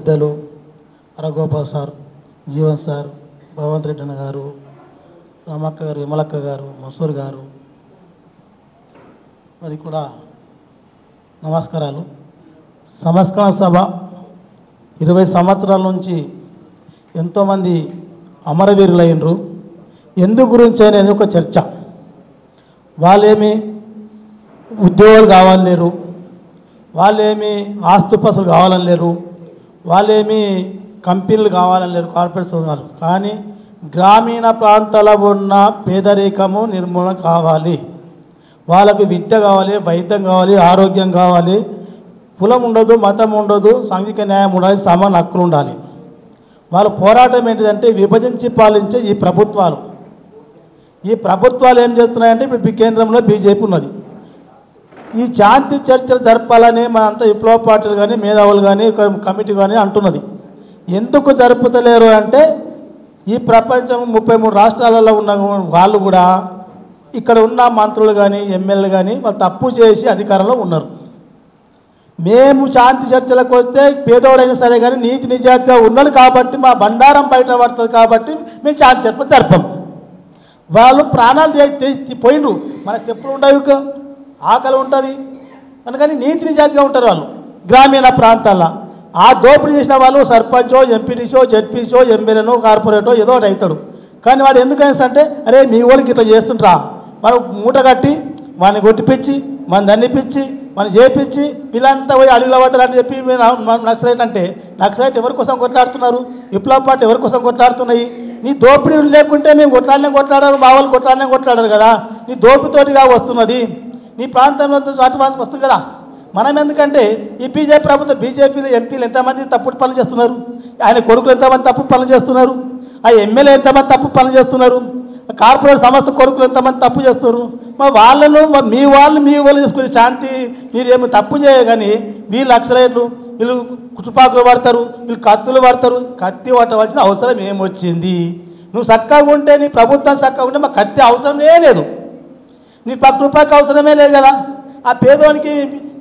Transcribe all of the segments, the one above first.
పెద్దలు రఘోపాల్ sir, Jeevan sir, Bhagavanth Reddy అన్న గారు, రామక్క గారు, విమలక్క గారు, మసూర్ గారు, మరి కూడా నమస్కారాలు. సంస్కరణ సభ 20 సంవత్సరాల నుంచి ఎంతోమంది అమరవీరులైనరు. ఎందు గురించి అనేది ఒక చర్చ. వాళ్ళేమి ఉద్యోగాలు కావాలని లేరు, వాళ్ళేమి ఆస్తుపస్తులు కావాలని లేరు, వాళ్ళేమి కంపెనీలు కావాలని లేరు, కార్పొరేట్స్ కావాలి. కానీ గ్రామీణ ప్రాంతాల్లో ఉన్న పేదరికము నిర్మూలన కావాలి. వాళ్ళకు విద్య కావాలి, వైద్యం కావాలి, ఆరోగ్యం కావాలి. కులం ఉండదు, మతం ఉండదు, సాంఘిక న్యాయం ఉండాలి, సమాన హక్కులు ఉండాలి. వాళ్ళ పోరాటం ఏంటిదంటే విభజించి పాలించే ఈ ప్రభుత్వాలు ఏం చేస్తున్నాయంటే ఇప్పుడు కేంద్రంలో బీజేపీ ఉన్నది. ఈ శాంతి చర్చలు జరపాలని మనంతా విప్లవ పార్టీలు కానీ, మేధావులు కానీ, కమిటీ కానీ అంటున్నది. ఎందుకు జరుపుతలేరు అంటే ఈ ప్రపంచం 33 రాష్ట్రాలలో ఉన్న వాళ్ళు కూడా ఇక్కడ ఉన్న మంత్రులు కానీ, ఎమ్మెల్యేలు కానీ వాళ్ళు తప్పు చేసి అధికారంలో ఉన్నారు. మేము శాంతి చర్చలకు వస్తే పేదోడైనా సరే కానీ నీతి నిజాయితీగా ఉన్నాడు కాబట్టి మా బండారం బయట పడుతుంది కాబట్టి మేము శాంతి చర్చ జరపం. వాళ్ళు ప్రాణాలు పోయిండ్రు. మనకు ఎప్పుడు ఉండవు, ఆకలి ఉంటుంది అందుకని నీతి నిజాయితీగా ఉంటారు వాళ్ళు. గ్రామీణ ప్రాంతాల్లో ఆ దోపిడీ చేసిన వాళ్ళు సర్పంచో, ఎంపీటీసో, జెడ్పీసో, ఎమ్మెల్యేనో, కార్పొరేటో ఏదో ఒకటి అవుతాడు. కానీ వాడు ఎందుకైనా అంటే అరే మీ వాళ్ళకి ఇట్లా చేస్తుంటారా, మనం మూట కట్టి వాడిని కొట్టిపించి మన దండిపించి మనం చేపించి వీళ్ళంతా పోయి అడవిలో పడ్డారని చెప్పి నక్సలైట్ అంటే నక్సలైట్ ఎవరి కోసం కొట్లాడుతున్నారు? విప్లవ పార్టీ ఎవరి కోసం కొట్లాడుతున్నాయి? నీ దోపిడీ లేకుంటే మేము కొట్లాడారు, మా వాళ్ళు కొట్లాడారు కదా. నీ దోపితోటిగా వస్తున్నది, నీ ప్రాంతంలో వస్తుంది కదా. మనం ఎందుకంటే ఈ బీజేపీలో ఎంపీలు ఎంతమంది తప్పుడు పనులు చేస్తున్నారు, ఆయన కొడుకులు ఎంతమంది తప్పుడు పనులు చేస్తున్నారు, ఆ ఎమ్మెల్యే ఎంతమంది తప్పుడు పనులు చేస్తున్నారు, కార్పొరేట్ సంస్థ కొడుకులు ఎంతమంది తప్పు చేస్తారు. మరి వాళ్ళను మీ వాళ్ళు చేసుకునే శాంతి మీరేమో తప్పు చేయగాని వీళ్ళు అక్షరైట్లు, వీళ్ళు కుటుంబాకులు పడతారు, వీళ్ళు కత్తులు పడతారు. కత్తి పట్టవలసిన అవసరం ఏమొచ్చింది? నువ్వు చక్కగా ఉంటే, నీ ప్రభుత్వం చక్కగా ఉంటే మా కత్తి అవసరమే లేదు, నీ రూపాయికి అవసరమే లేదు కదా. ఆ పేదోనికి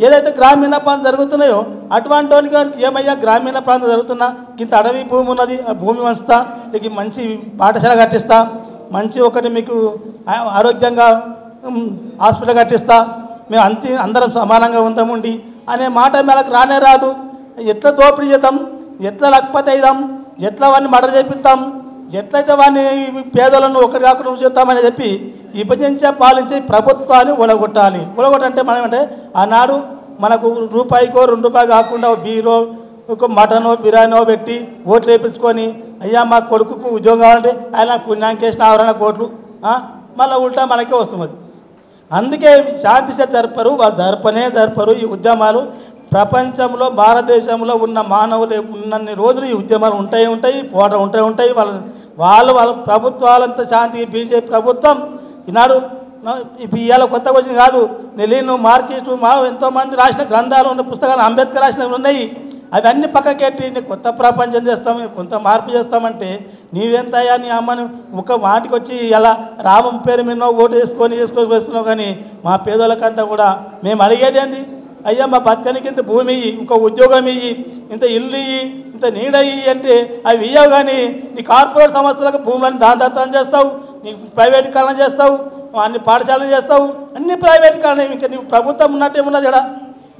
ఏదైతే గ్రామీణ ప్రాంతం జరుగుతున్నాయో అటువంటి వానికి ఏమయ్యా గ్రామీణ ప్రాంతం జరుగుతున్నా ఇంత అడవి భూమి ఉన్నది, ఆ భూమి వంచుతా, నీకు మంచి పాఠశాల కట్టిస్తా, మంచి ఒకటి మీకు ఆరోగ్యంగా హాస్పిటల్ కట్టిస్తా, మేము అందరం సమానంగా ఉంటామండి అనే మాట మేరకు రానే రాదు. ఎట్లా దోపిడీ చేద్దాం, ఎట్లా లక్పతి అయిదాం, ఎట్లా వాడిని మర్డర్ చేపిస్తాం, ఎట్లయితే వాడిని పేదలను ఒకటి కాకుండా చేస్తామని చెప్పి విభజించే పాలించే ప్రభుత్వాన్ని ఒడగొట్టాలి. ఒడగొట్టంటే మనం అంటే ఆనాడు మనకు రూపాయికో 2 రూపాయలు కాకుండా బీరో ఒక మటనో బిర్యానో పెట్టి ఓట్లు వేయించుకొని అయ్యా మా కొడుకుకు ఉద్యోగం కావాలంటే ఆయన పుణ్యానికి వేసిన 6 కోట్లు మళ్ళీ ఉల్టా మనకే వస్తున్నది. అందుకే శాంతి చర్చ జరపరు, వాళ్ళు జరపరు. ఈ ఉద్యమాలు ప్రపంచంలో భారతదేశంలో ఉన్న మానవులు ఉన్నన్ని రోజులు ఈ ఉద్యమాలు ఉంటాయి, పోరాటం ఉంటాయి. వాళ్ళ ప్రభుత్వాలంతా శాంతి బీజేపీ ప్రభుత్వం ఈనాడు ఇప్పుడు ఇవాళ కొత్తగా వచ్చింది కాదు. నెలీను మార్కెట్ ఎంతోమంది రాసిన గ్రంథాలు ఉన్న పుస్తకాలు అంబేద్కర్ రాసినవి ఉన్నాయి. అవన్నీ పక్కకెట్టి నీ కొత్త ప్రపంచం చేస్తాం, కొంత మార్పు చేస్తామంటే నీవెంతయ్యా నీ అమ్మని ఒక మాటికి వచ్చి ఎలా రామం పేరు మీద ఓటు వేసుకొని వేస్తున్నావు. కానీ మా పేదోళ్ళకంతా కూడా మేము అడిగేది ఏంది? అయ్యా మా బతకనికి ఇంత భూమి ఇయ్యి, ఇంకో ఉద్యోగం ఇయ్యి, ఇంత ఇల్లు ఇయ్యి, ఇంత నీడ ఇయ్యి అంటే అవి ఇయ్యవు. కానీ నీ కార్పొరేట్ సంస్థలకు భూములను దానదత్తం చేస్తావు, నీ ప్రైవేటీకరణ చేస్తావు, అన్ని పాఠశాలలు చేస్తావు, అన్ని ప్రైవేటీకరణ. ఇంకా నువ్వు ప్రభుత్వం ఉన్నట్టేమున్నది ఇక్కడ?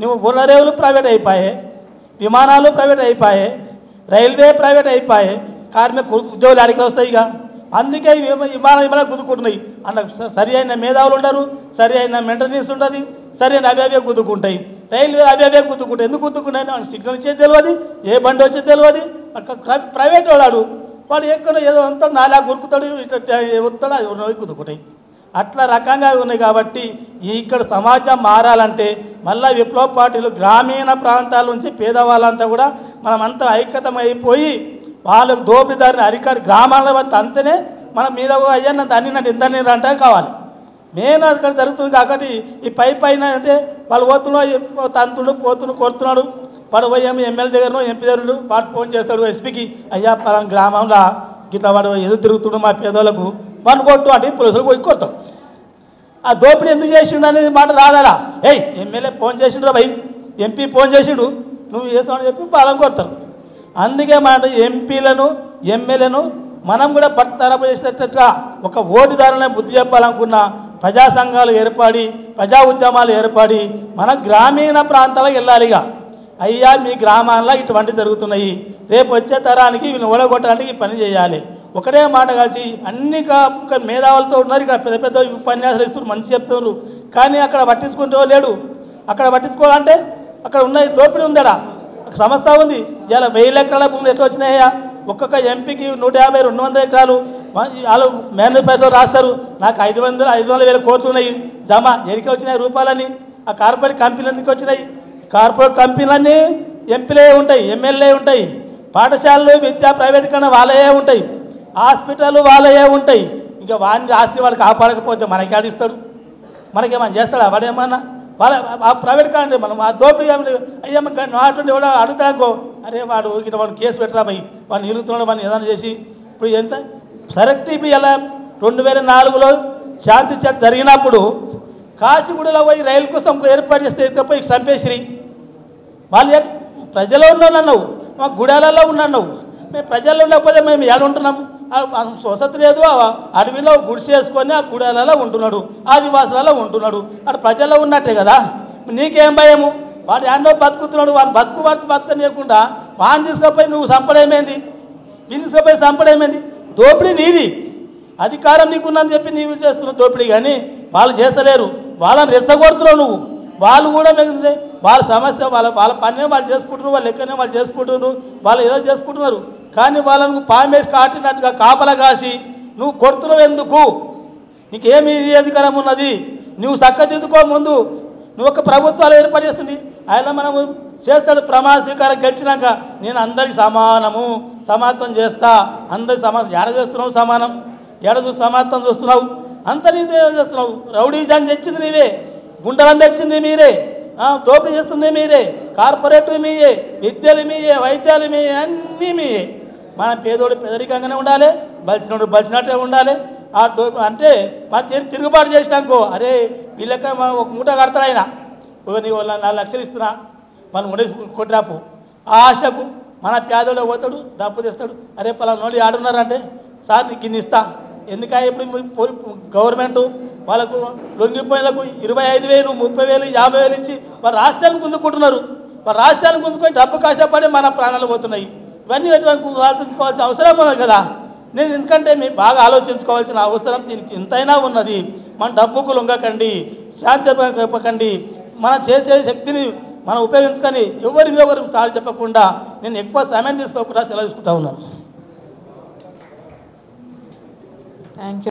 నువ్వు బుర్రరేవులు ప్రైవేట్ అయిపోయాయి, విమానాలు ప్రైవేట్ అయిపోయాయి, రైల్వే ప్రైవేట్ అయిపోయాయి, కార్మిక ఉద్యోగులు అడిగి వస్తాయి. ఇక అందుకే విమానాలు గుద్దుకుంటున్నాయి. అందులో సరి అయిన మేధావులు ఉండరు, సరి అయిన మెయింటెనెన్స్ ఉంటుంది, సరి అయిన అవే గుద్దుకుంటాయి. రైల్వే అవే గుద్దుకుంటాయి. ఎందుకు గుద్దుకుంటాయి? వాడికి సిగ్నల్ వచ్చేది తెలియదు, ఏ బండి వచ్చేది తెలియదు. ప్రైవేట్ వాడు ఎక్కడో ఏదో అంతా నాలా గురుకుతాడు, ఇట్లా వస్తాడు, అది గుద్దుకుంటాయి. అట్లా రకంగా ఉన్నాయి. కాబట్టి ఇక్కడ సమాజం మారాలంటే మళ్ళీ విప్లవ పార్టీలు గ్రామీణ ప్రాంతాల నుంచి పేదవాళ్ళంతా కూడా మనమంతా ఐక్యతమైపోయి వాళ్ళకు దోపిడీదారిని అరికాడి గ్రామాల వద్ద అంతనే మన మీద అయ్యన్న అన్నినట్టు ఇందని అంటే కావాలి. మెయిన్ అక్కడ జరుగుతుంది. కాబట్టి ఈ పైన అంటే వాళ్ళు పోతున్నాడు, తంతుడు పోతుడు కొడుతున్నాడు, వాడు పోయేమో ఎమ్మెల్యే దగ్గరనో ఎంపీ దగ్గర వాడు ఫోన్ చేస్తాడు ఎస్పీకి, అయ్యా పలానా గ్రామంలో ఇట్లా వాడు ఎదురు తిరుగుతుడు మా పేదోళ్ళకు వాడిని కొట్టు అంటే పోలీసులు పోయి కొడతాం. ఆ దోపిడీ ఎందుకు చేసిండు అనేది మాట రాదా? ఎమ్మెల్యే ఫోన్ చేసిండు భయ్, ఎంపీ ఫోన్ చేసిండు, నువ్వు చేస్తామని చెప్పి పాలన కొడతారు. అందుకే మన ఎంపీలను ఎమ్మెల్యేను మనం కూడా బట్టతరపు చేసేటట్టుగా ఒక ఓటుదారులనే బుద్ధి చెప్పాలనుకున్న ప్రజా సంఘాలు ఏర్పడి ప్రజా ఉద్యమాలు ఏర్పడి మన గ్రామీణ ప్రాంతాలకు వెళ్ళాలిగా అయ్యా మీ గ్రామాల్లో ఇటువంటి జరుగుతున్నాయి రేపు వచ్చే తరానికి వీళ్ళని ఓడగొట్టడానికి పని చేయాలి ఒకటే మాట కలిసి అన్ని మేధావులతో ఉన్నారు ఇక్కడ పెద్ద పెద్ద ఉపన్యాసాలు ఇస్తున్నారు మంచి చెప్తున్నారు కానీ అక్కడ పట్టించుకుంటూ లేడు అక్కడ పట్టించుకోవాలంటే అక్కడ ఉన్న దోపిడీ ఉందడా సంస్థ ఉంది ఇలా 1000 ఎకరాల భూములు ఎట్లా వచ్చినాయా ఒక్కొక్క ఎంపీకి 150 200 ఎకరాలు వాళ్ళు మేనిఫెస్టో రాస్తారు నాకు 500,000 కోట్లు ఉన్నాయి జమ ఎరికి వచ్చినాయి రూపాయలని ఆ కార్పొరేట్ కంపెనీలు ఎందుకు వచ్చినాయి కార్పొరేట్ కంపెనీలన్నీ ఎంపీలే ఉంటాయి ఎమ్మెల్యే ఉంటాయి పాఠశాలలు విద్యా ప్రైవేటీకరణ వాళ్ళే ఉంటాయి హాస్పిటల్ వాళ్ళే ఉంటాయి ఇంకా వాడిని ఆస్తి వాడు కాపాడకపోతే మనకి ఆడిస్తాడు మనకేమన్నా చేస్తాడా వాడేమన్నా వాళ్ళ ఆ ప్రైవేట్ కాండి మనం ఆ దోపిడీ అయ్యా అటువంటి ఎవడో అడుగుతాకో అరే వాడు ఇట్లా వాడిని కేసు పెట్టరా పోయి వాడిని ఇరుగుతున్నాడు వాడిని ఏదైనా చేసి ఇప్పుడు ఎంత సరెక్ట్ ఎలా 2004లో శాంతి చర్చ జరిగినప్పుడు కాశీగూడలో పోయి రైలు కోసం ఏర్పాటు చేస్తే ఎత్తుకపోయి చంపేసిరి వాళ్ళు ప్రజల్లో ఉన్నాను అన్నావు మా గుడాలలో ఉన్నాను మేము ప్రజల్లో ఉండకపోతే మేము ఏడ ఉంటున్నాం స్వసతి లేదు అడవిలో గుడిసె వేసుకొని ఆ గుడాలలో ఉంటున్నాడు ఆదివాసులలో ఉంటున్నాడు అటు ప్రజల్లో ఉన్నట్టే కదా నీకేం భయము వాడు ఏంటో బతుకుతున్నాడు వాడు బతుకనీయకుండా వాడిని తీసుకుపోయి నువ్వు చంపడమేంది వీని తీసుకుపోయి చంపడమేంది దోపిడీ నీది అధికారం నీకున్నదని చెప్పి నీవు చేస్తున్న దోపిడీ కానీ వాళ్ళు చేస్తలేరు వాళ్ళని రెచ్చగొడుతున్నావు నువ్వు వాళ్ళు కూడా మిగిలింది వాళ్ళ సమస్య వాళ్ళ పనే వాళ్ళు చేసుకుంటున్నారు వాళ్ళ లెక్కనే వాళ్ళు చేసుకుంటున్నారు వాళ్ళు ఏదో చేసుకుంటున్నారు కానీ వాళ్ళను పామేసి కాటినట్టుగా కాపలా కాసి నువ్వు కొడుతున్నావు ఎందుకు నీకేమి అధికారం ఉన్నది నువ్వు చక్కదిద్దుకో ముందు నువ్వు ఒక ప్రభుత్వాలు ఏర్పాటు చేస్తుంది ఆయన మనము చేస్తాడు ప్రమాణ స్వీకారం గెలిచినాక నేను అందరికి సమానత్వం చేస్తా అందరికి ఏడ చేస్తున్నావు సమానం ఏడ చూసి సమానత్వం చూస్తున్నావు అంత నీదే చేస్తున్నావు రౌడీజాన్ని తెచ్చింది నీవే గుండెలను తెచ్చింది మీరే దోపిడీ చేస్తుంది మీరే కార్పొరేట్ మీయే విద్యలు మీయే వైద్యాలు మీయే అన్నీ మీయే మన పేదోడు పేదరికంగానే ఉండాలి బలిసినోడు బలిసినట్టే ఉండాలి అంటే మన తిరుగుబాటు చేసినాకో అరే వీళ్ళక ఒక మూట కడతాడు ఆయన నీకు 4 లక్షలు ఇస్తున్నా మనం ఉండే కొట్టిరాపు ఆ ఆశకు మన పేదోడు పోతాడు డబ్బు తెస్తాడు అరే పలానా నోళ్ళు ఆడున్నారంటే సార్ నీకు ఇన్ని ఇస్తా ఎందుకంటే ఇప్పుడు గవర్నమెంట్ వాళ్ళకు లొంగిపోయినకు 25,000 30,000 50,000 ఇచ్చి వారు రాష్ట్రాన్ని గుంజుకుంటున్నారు వారు రాష్ట్రాన్ని గుంజుకొని డబ్బు కాసేపడి మన ప్రాణాలు పోతున్నాయి ఇవన్నీ ఆలోచించుకోవాల్సిన అవసరం ఉన్నది కదా నేను ఎందుకంటే మీరు బాగా ఆలోచించుకోవాల్సిన అవసరం దీనికి ఎంతైనా ఉన్నది మన డబ్బుకు లొంగకండి శాంతి చెప్పకండి మనం చేసే శక్తిని మనం ఉపయోగించుకొని ఎవరు తాళి చెప్పకుండా నేను ఎక్కువ సమయం తీసుకోకుండా సెలవు తీసుకుంటా ఉన్నాను. Thank you.